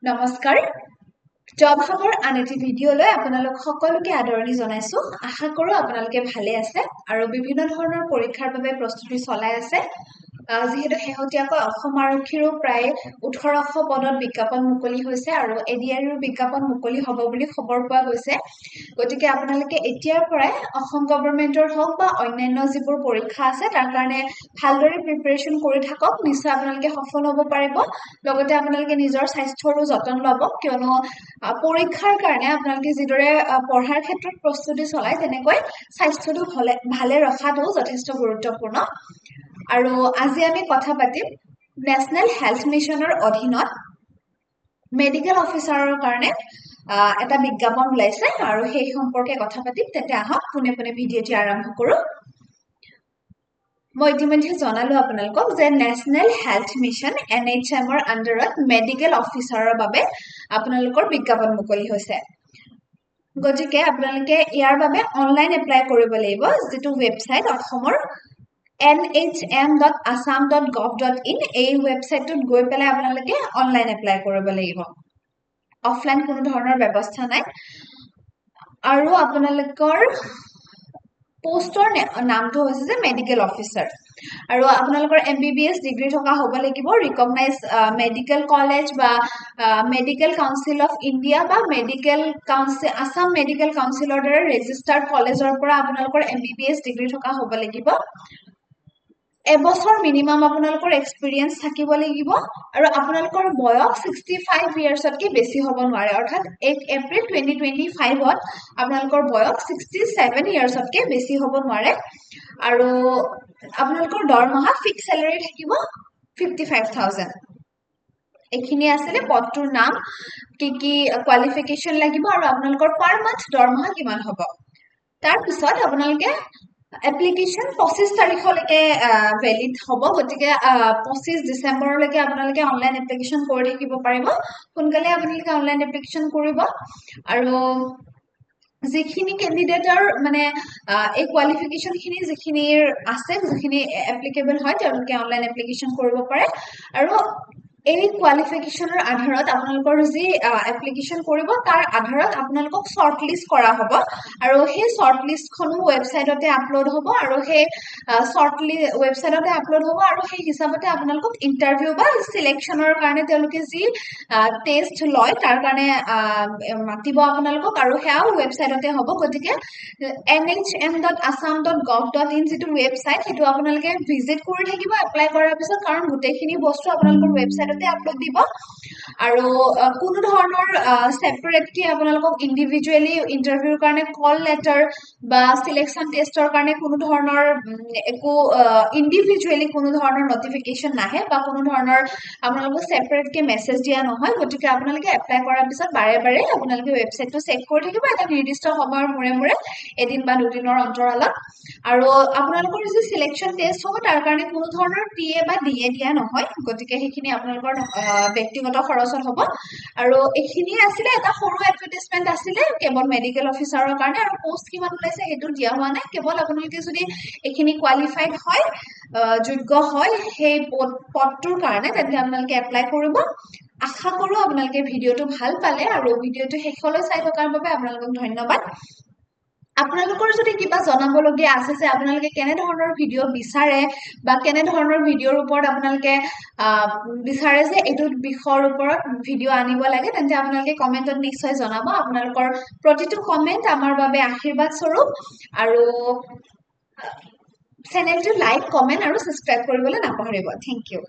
নমস্কাৰ জব হাবৰ আন এটি ভিডিঅ'লৈ আপোনালোক সকলোকে আদৰণি জনাইছো আশা কৰো আপোনালোকে ভালে আছে আৰু বিভিন্ন ধৰণৰ পৰীক্ষাৰ বাবে প্ৰস্তুতি চলাই আছে যিহেতু শেহতীয়াকৈ অসম আৰক্ষীৰো প্ৰায় 1800 পদত বিজ্ঞাপন মুকলি হৈছে আৰু এডিআৰইৰ বিজ্ঞাপন মুকলি হ'ব বুলি খবৰ পোৱা গৈছে গতিকে আপোনালোকে এতিয়াৰ পৰাই অসম গভৰ্ণমেণ্টৰ হওক বা অন্যান্য যিবোৰ পৰীক্ষা আছে তাৰ কাৰণে ভালদৰে প্ৰিপাৰেচন কৰি থাকক নিশ্চয় আপোনালোকে সফল হ'ব পাৰিব লগতে আপোনালোকে নিজৰ স্বাস্থ্যৰো যতন ল'ব কিয়নো পৰীক্ষাৰ কাৰণে আপোনালোকে যিদৰে পঢ়াৰ ক্ষেত্ৰত প্ৰস্তুতি চলাই তেনেকৈ স্বাস্থ্যটো ভালে ৰখাটো যথেষ্ট গুৰুত্বপূৰ্ণ আৰু আজি আমি কথা পাতিম নেশনেল হেলথ মিছনৰ অধীনত মেডিকেল অফিচাৰৰ কাৰণে এটা বিজ্ঞাপন ওলাইছে আৰু সেই সম্পৰ্কে কথা পাতিম তেন্তে আহক পুনে পুনে ভিডিঅ'টি আৰম্ভ কৰোঁ মই ইতিমধ্যে জনালো আপোনালোকক যে নেশনেল হেলথ মিছন NHMৰ আন্ডাৰত মেডিকেল অফিচাৰৰ বাবে আপোনালোকৰ বিজ্ঞাপন মুকলি হৈছে গতিকে আপোনালোকে ইয়াৰ বাবে অনলাইন এপ্লাই কৰিব লাগিব যেটো ৱেবছাইট অসমৰ nhm.assam.gov.in এই ৱেবছাইটত গৈ পেলাই আপোনালোকে অনলাইন এপ্লাই কৰিব লাগিব অফলাইন কোনো ধৰণৰ ব্যৱস্থা নাই আৰু আপোনালোকৰ পোষ্টৰ নামটো হৈছে যে মেডিকেল অফিচাৰ আৰু আপোনালোকৰ MBBS ডিগ্ৰী থকা হ'ব লাগিব ৰিকগনাইজ মেডিকেল কলেজ বা মেডিকেল কাউন্সিল অফ ইণ্ডিয়া বা মেডিকেল কাউন্সিল আসাম মেডিকেল কাউন্সিলৰ দ্বাৰা ৰেজিষ্টাৰ্ড কলেজৰ পৰা আপোনালোকৰ MBBS ডিগ্ৰী থকা হ'ব লাগিব এবছৰ মিনিমাম আপোনালোকৰ এক্সপেৰিয়েন্স থাকিব লাগিব আৰু আপোনালোকৰ বয়স 65 ইয়াৰ্ছতকৈ বেছি হ'ব নোৱাৰে অৰ্থাৎ 1 এপ্ৰিল 2025ত আপোনালোকৰ বয়স 67 ইয়াৰ্ছতকৈ বেছি হ'ব নোৱাৰে আৰু আপোনালোকৰ দৰমহা ফিক্স স্যালাৰি থাকিব 55000 এখিনি আছে পদটোৰ নাম কি কোৱালিফিকেশন লাগিব আৰু আপোনালোকৰ পাৰ মান্থ দৰমহা কিমান হ'ব তাৰ পিছত আপোনালোকে এপ্লিকেশন 25 তাৰিখলৈকে ভ্যালিড হ'ব গতিকে 25 ডিসেম্বৰলৈকে আপোনালোকে অনলাইন এপ্লিকেশন কৰি থাকিব পাৰিব সোনকালে আপোনালোকে অনলাইন এপ্লিকেশন কৰিব আৰু যিখিনি ক্যান্ডিডেটৰ মানে এই কোৱালিফিকেশন খিনি যিখিনিৰ আছে যিখিনি এপ্লিকেবল হয় তেওঁলোকে অনলাইন এপ্লিকেশন কৰিব পাৰে আৰু এই কোৱালিফিকেশনৰ আধাৰত আপোনালোকৰ যি এপ্লিকেশন কৰিব তাৰ আধাৰত আপোনালোকক শৰ্ট লিষ্ট কৰা হ'ব আৰু সেই শৰ্ট লিষ্টখনো ৱেবছাইটতে আপলোড হ'ব আৰু সেই শৰ্ট লিষ্ট ৱেবছাইটতে আপলোড হ'ব আৰু সেই হিচাপতে আপোনালোকক ইন্টাৰভিউ বা সিলেকশনৰ কাৰণে তেওঁলোকে যি টেষ্ট লয় তাৰ কাৰণে মাতিব আপোনালোকক আৰু হেয়াও ৱেবছাইটতে হ'ব গতিকে nhm.assam.gov.in যিটো ৱেবছাইট হেতু আপোনালোকে ভিজিট কৰি থাকিব এপ্লাই কৰাৰ পিছত কাৰণ গুটেখিনি বস্তু আপোনালোকৰ ৱেবছাইটতে আপলোড দিব আৰু কোনো ধৰণৰ সেপাৰেটলি আপোনালোকক ইন্ডিভিজুৱেলি ইন্টাৰভিউৰ কাৰণে কল লেটাৰ বা সিলেকশন টেষ্টৰ কাৰণে কোনো ধৰণৰ একো ইন্ডিভিজুৱেলি কোনো ধৰণৰ নটিফিকেশন নাহে বা কোনো ধৰণৰ আপোনালোকক সেপাৰেটলি মেছেজ দিয়া নহয় গতিকে আপোনালোকে এপ্লাই কৰাৰ পিছত বাৰে বাৰে আপোনালোকে ৱেবছাইটটো চেক কৰি থাকিব এটা নিৰ্দিষ্ট সময়ৰ মূৰে এদিন বা দুদিনৰ অন্তৰালত আৰু আপোনালোকৰ যি সিলেকশন টেষ্ট হ'ব তাৰ কাৰণে কোনো ধৰণৰ টিএ বা ডিএ দিয়া নহয় গতিকে হেখিনি আপোনালোকৰ ব্যক্তিগত খৰচত হ'ব আৰু এখিনি আছিল এটা সৰু এডভাৰটাইজমেন্ট আছিল কেৱল মেডিকেল অফিচাৰৰ কাৰণে আৰু পোষ্ট কিমান ওলাইছে হেতু দিয়া হোৱা নাই কেৱল আপোনালোকে যদি এখিনি কোৱালিফাইড হয় যোগ্য হয় সেই পদটোৰ কাৰণে তেন্তে আপোনালোকে এপ্লাই কৰিব আশা কৰো আপোনালোকে ভিডিওটো ভাল পালে আৰু ভিডিওটো শেষলৈ চাই থকাৰ বাবে আপোনালোকক ধন্যবাদ আপোনালোকৰ যদি কিবা জনাবলগীয়া আছে যে আপোনালোকে কেনে ধৰণৰ ভিডিও বিচাৰে বা কেনে ধৰণৰ ভিডিওৰ ওপৰত আপোনালোকে বিচাৰে যে এইটো বিষয়ৰ ওপৰত ভিডিও আনিব লাগে তেন্তে আপোনালোকে কমেন্টত নিশ্চয় জনাব আপোনালোকৰ প্ৰতিটো কমেন্ট আমাৰ বাবে আশীৰ্বাদ স্বৰূপ আৰু চেনেলটো লাইক কমেন্ট আৰু সাবস্ক্ৰাইব কৰিবলৈ নাপাহৰিব থ্যাংক ইউ